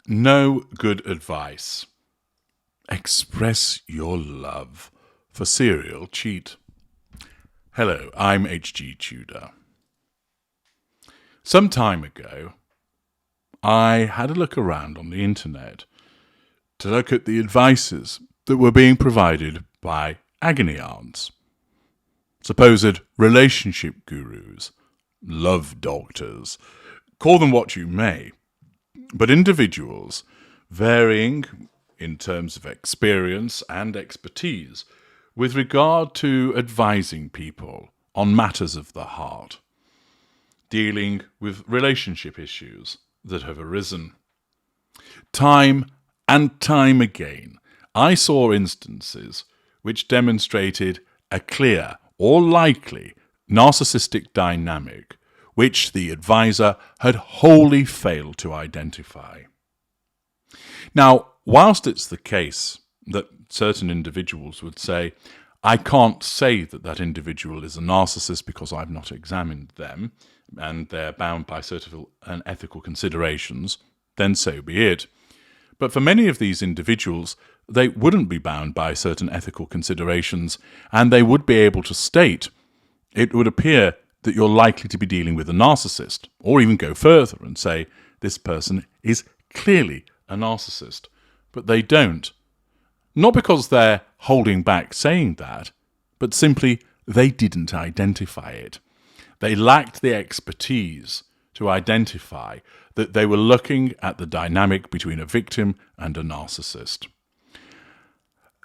No good advice. Express your love for serial cheat. Hello, I'm H.G. Tudor. Some time ago, I had a look around on the internet to look at the advices that were being provided by agony aunts, supposed relationship gurus, love doctors, call them what you may, but individuals varying in terms of experience and expertise with regard to advising people on matters of the heart, dealing with relationship issues that have arisen. Time and time again, I saw instances which demonstrated a clear or likely narcissistic dynamic which the advisor had wholly failed to identify. Now, whilst it's the case that certain individuals would say, I can't say that that individual is a narcissist because I've not examined them, and they're bound by certain ethical considerations, then so be it. But for many of these individuals, they wouldn't be bound by certain ethical considerations, and they would be able to state, it would appear that you're likely to be dealing with a narcissist, or even go further and say, this person is clearly a narcissist. But they don't. Not because they're holding back saying that, but simply they didn't identify it. They lacked the expertise to identify that they were looking at the dynamic between a victim and a narcissist.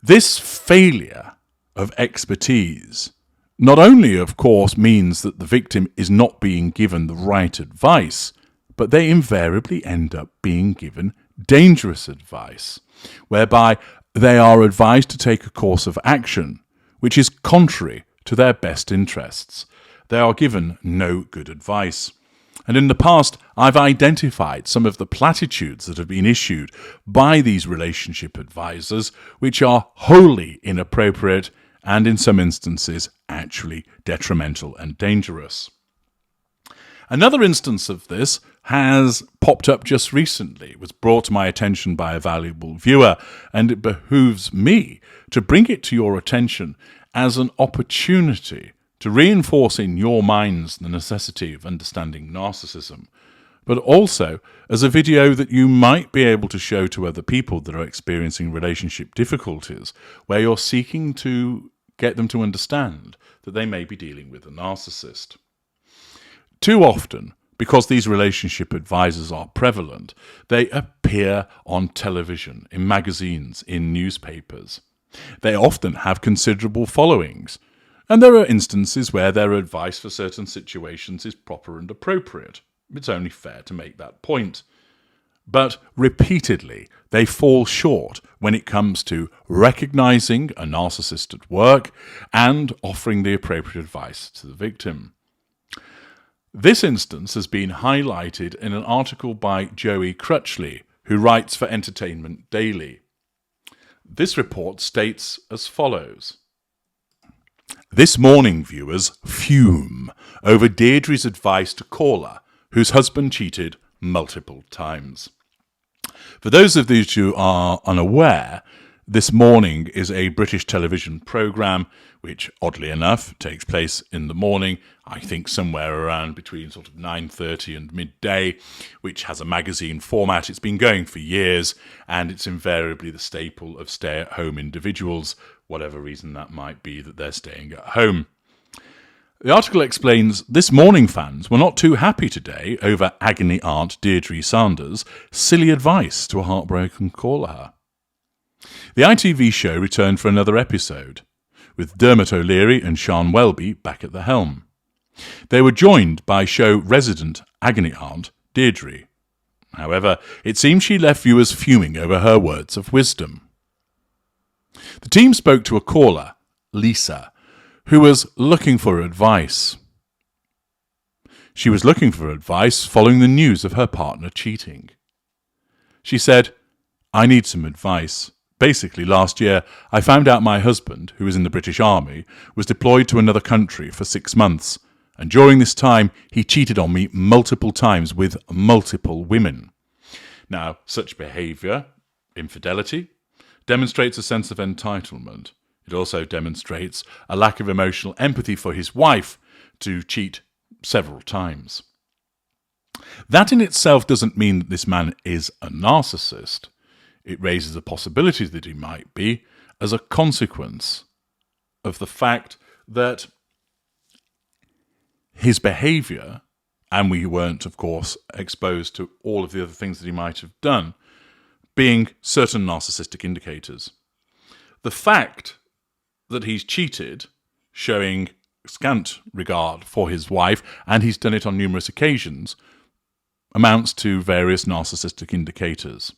This failure of expertise not only, of course, means that the victim is not being given the right advice, but they invariably end up being given dangerous advice, whereby they are advised to take a course of action which is contrary to their best interests. They are given no good advice. And in the past, I've identified some of the platitudes that have been issued by these relationship advisors, which are wholly inappropriate and in some instances actually detrimental and dangerous. Another instance of this has popped up just recently. It was brought to my attention by a valuable viewer, and it behooves me to bring it to your attention as an opportunity to reinforce in your minds the necessity of understanding narcissism, but also as a video that you might be able to show to other people that are experiencing relationship difficulties, where you're seeking to get them to understand that they may be dealing with a narcissist. Too often, because these relationship advisors are prevalent, they appear on television, in magazines, in newspapers. They often have considerable followings, and there are instances where their advice for certain situations is proper and appropriate. It's only fair to make that point. But repeatedly, they fall short when it comes to recognizing a narcissist at work and offering the appropriate advice to the victim. This instance has been highlighted in an article by Joey Crutchley, who writes for Entertainment Daily. This report states as follows. This morning viewers fume over Deirdre's advice to caller whose husband cheated multiple times. For those of you who are unaware, This Morning is a British television programme which, oddly enough, takes place in the morning, I think somewhere around between sort of 9:30 and midday, which has a magazine format. It's been going for years, and it's invariably the staple of stay-at-home individuals, whatever reason that might be that they're staying at home. The article explains This Morning fans were not too happy today over agony aunt Deirdre Sanders' silly advice to a heartbroken caller. The ITV show returned for another episode, with Dermot O'Leary and Sian Welby back at the helm. They were joined by show resident agony aunt Deirdre. However, it seems she left viewers fuming over her words of wisdom. The team spoke to a caller, Lisa, who was looking for advice. She was looking for advice following the news of her partner cheating. She said, "I need some advice. Basically, last year, I found out my husband, who was in the British Army, was deployed to another country for 6 months, and during this time, he cheated on me multiple times with multiple women. Now, such behaviour, infidelity, demonstrates a sense of entitlement. It also demonstrates a lack of emotional empathy for his wife to cheat several times. That in itself doesn't mean that this man is a narcissist. It raises the possibility that he might be as a consequence of the fact that his behaviour, and we weren't, of course, exposed to all of the other things that he might have done, being certain narcissistic indicators. The fact that he's cheated, showing scant regard for his wife, and he's done it on numerous occasions, amounts to various narcissistic indicators.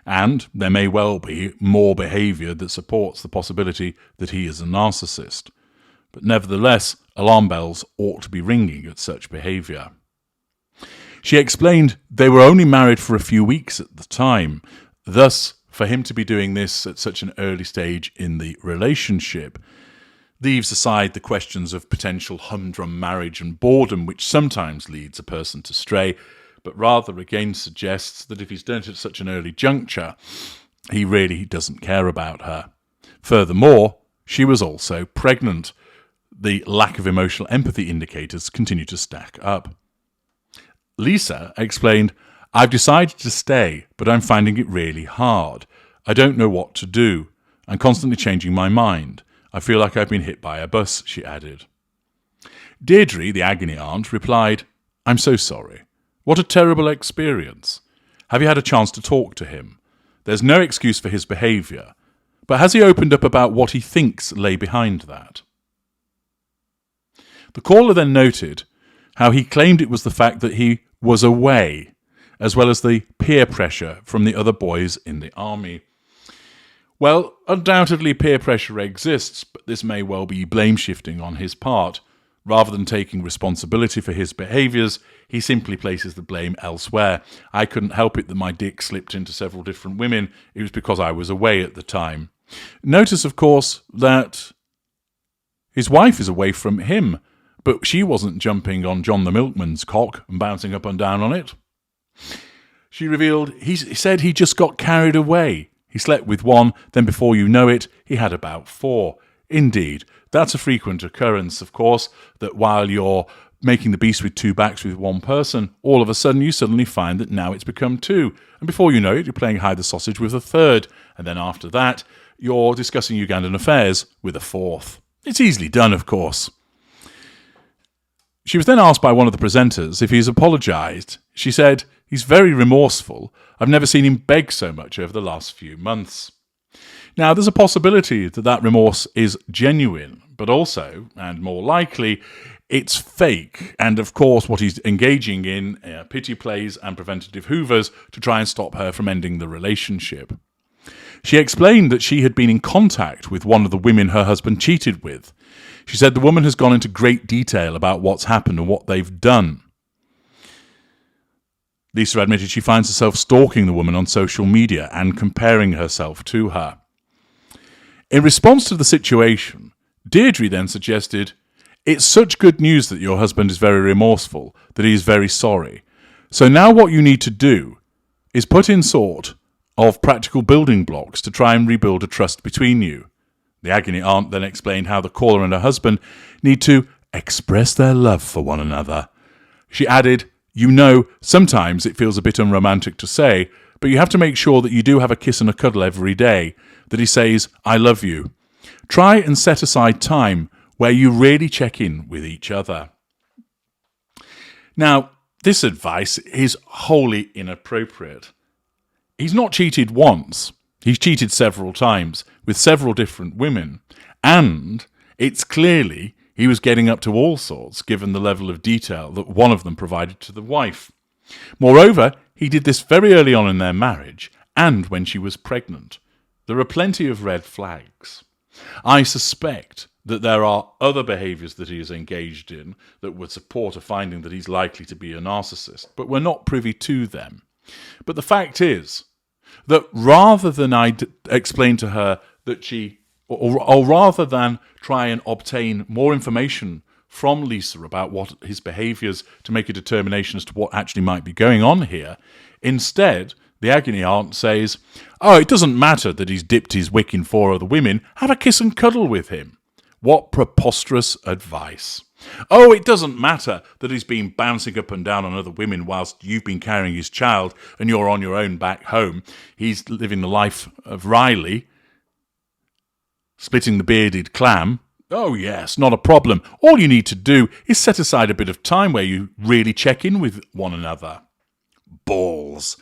And there may well be more behaviour that supports the possibility that he is a narcissist. But nevertheless, alarm bells ought to be ringing at such behaviour. She explained they were only married for a few weeks at the time. Thus, for him to be doing this at such an early stage in the relationship leaves aside the questions of potential humdrum marriage and boredom, which sometimes leads a person to stray, but rather again suggests that if he's done it at such an early juncture, he really doesn't care about her. Furthermore, she was also pregnant. The lack of emotional empathy indicators continue to stack up. Lisa explained, "I've decided to stay, but I'm finding it really hard. I don't know what to do. I'm constantly changing my mind. I feel like I've been hit by a bus," she added. Deirdre, the agony aunt, replied, "I'm so sorry. What a terrible experience. Have you had a chance to talk to him? There's no excuse for his behaviour, but has he opened up about what he thinks lay behind that?" The caller then noted how he claimed it was the fact that he was away, as well as the peer pressure from the other boys in the army. Well, undoubtedly peer pressure exists, but this may well be blame shifting on his part. Rather than taking responsibility for his behaviours, he simply places the blame elsewhere. "I couldn't help it that my dick slipped into several different women. It was because I was away at the time." Notice, of course, that his wife is away from him, but she wasn't jumping on John the Milkman's cock and bouncing up and down on it. She revealed he said he just got carried away. He slept with one, then before you know it, he had about 4. Indeed, that's a frequent occurrence, of course, that while you're making the beast with 2 backs with one person, all of a sudden you suddenly find that now it's become 2. And before you know it, you're playing hide the sausage with a 3rd. And then after that, you're discussing Ugandan affairs with a 4th. It's easily done, of course. She was then asked by one of the presenters if he's apologised. She said, "He's very remorseful. I've never seen him beg so much over the last few months." Now, there's a possibility that that remorse is genuine, but also, and more likely, it's fake. And of course, what he's engaging in pity plays and preventative hoovers to try and stop her from ending the relationship. She explained that she had been in contact with one of the women her husband cheated with. She said the woman has gone into great detail about what's happened and what they've done. Lisa admitted she finds herself stalking the woman on social media and comparing herself to her. In response to the situation, Deirdre then suggested, "It's such good news that your husband is very remorseful, that he is very sorry. So now what you need to do is put in sort of practical building blocks to try and rebuild a trust between you." The agony aunt then explained how the caller and her husband need to express their love for one another. She added, "You know, sometimes it feels a bit unromantic to say, but you have to make sure that you do have a kiss and a cuddle every day, that he says, 'I love you.' Try and set aside time where you really check in with each other." Now, this advice is wholly inappropriate. He's not cheated once. He's cheated several times with several different women, and it's clearly he was getting up to all sorts given the level of detail that one of them provided to the wife. Moreover, he did this very early on in their marriage and when she was pregnant. There are plenty of red flags. I suspect that there are other behaviours that he is engaged in that would support a finding that he's likely to be a narcissist, but we're not privy to them. But the fact is that rather than explain to her that she, or rather than try and obtain more information from Lisa about what his behaviours to make a determination as to what actually might be going on here, Instead, the agony aunt says, "Oh, it doesn't matter that he's dipped his wick in 4 other women. Have a kiss and cuddle with him." What preposterous advice. "Oh, it doesn't matter that he's been bouncing up and down on other women whilst you've been carrying his child and you're on your own back home. He's living the life of Riley, splitting the bearded clam. Oh yes, not a problem. All you need to do is set aside a bit of time where you really check in with one another." Balls.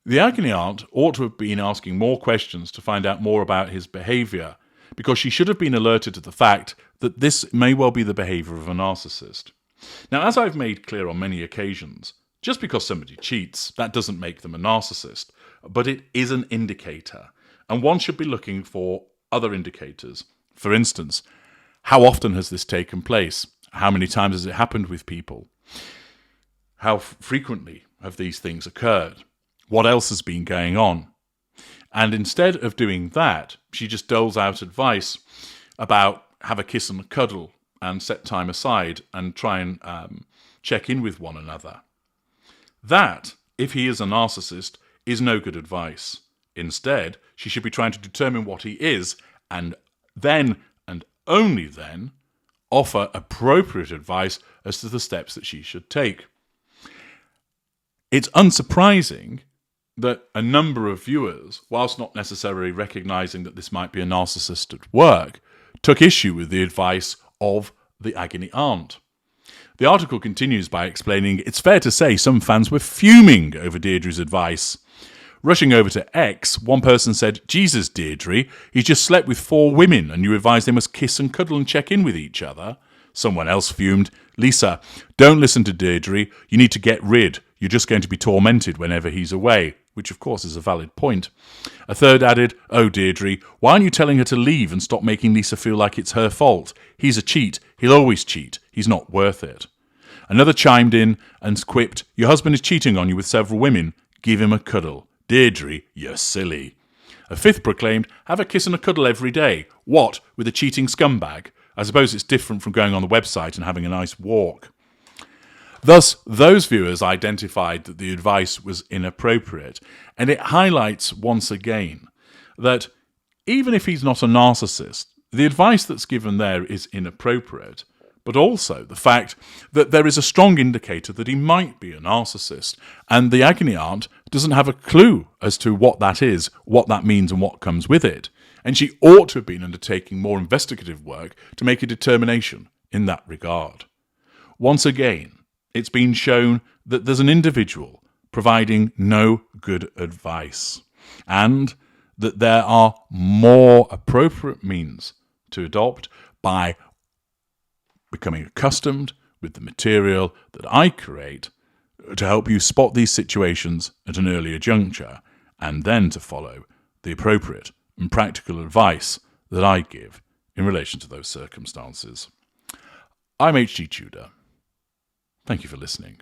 The agony aunt ought to have been asking more questions to find out more about his behaviour, because she should have been alerted to the fact that this may well be the behaviour of a narcissist. Now, as I've made clear on many occasions, just because somebody cheats, that doesn't make them a narcissist, but it is an indicator, and one should be looking for other indicators. For instance, how often has this taken place? How many times has it happened with people? How frequently have these things occurred? What else has been going on? And instead of doing that, she just doles out advice about have a kiss and a cuddle and set time aside and try and check in with one another. That, if he is a narcissist, is no good advice. Instead, she should be trying to determine what he is, and then, and only then, offer appropriate advice as to the steps that she should take. It's unsurprising that a number of viewers, whilst not necessarily recognising that this might be a narcissist at work, took issue with the advice of the agony aunt. The article continues by explaining it's fair to say some fans were fuming over Deirdre's advice. Rushing over to X, one person said, "Jesus, Deirdre, he's just slept with 4 women and you advised they must kiss and cuddle and check in with each other." Someone else fumed, "Lisa, don't listen to Deirdre. You need to get rid. You're just going to be tormented whenever he's away," which of course is a valid point. A third added, "Oh, Deirdre, why aren't you telling her to leave and stop making Lisa feel like it's her fault? He's a cheat. He'll always cheat. He's not worth it." Another chimed in and quipped, "Your husband is cheating on you with several women. Give him a cuddle. Deirdre, you're silly." A fifth proclaimed, "Have a kiss and a cuddle every day. What, with a cheating scumbag? I suppose it's different from going on the website and having a nice walk." Thus, those viewers identified that the advice was inappropriate, and it highlights once again that even if he's not a narcissist, the advice that's given there is inappropriate, but also the fact that there is a strong indicator that he might be a narcissist, and the agony aunt doesn't have a clue as to what that is, what that means, and what comes with it. And she ought to have been undertaking more investigative work to make a determination in that regard. Once again, it's been shown that there's an individual providing no good advice, and that there are more appropriate means to adopt by becoming accustomed with the material that I create to help you spot these situations at an earlier juncture, and then to follow the appropriate and practical advice that I give in relation to those circumstances. I'm H.G. Tudor. Thank you for listening.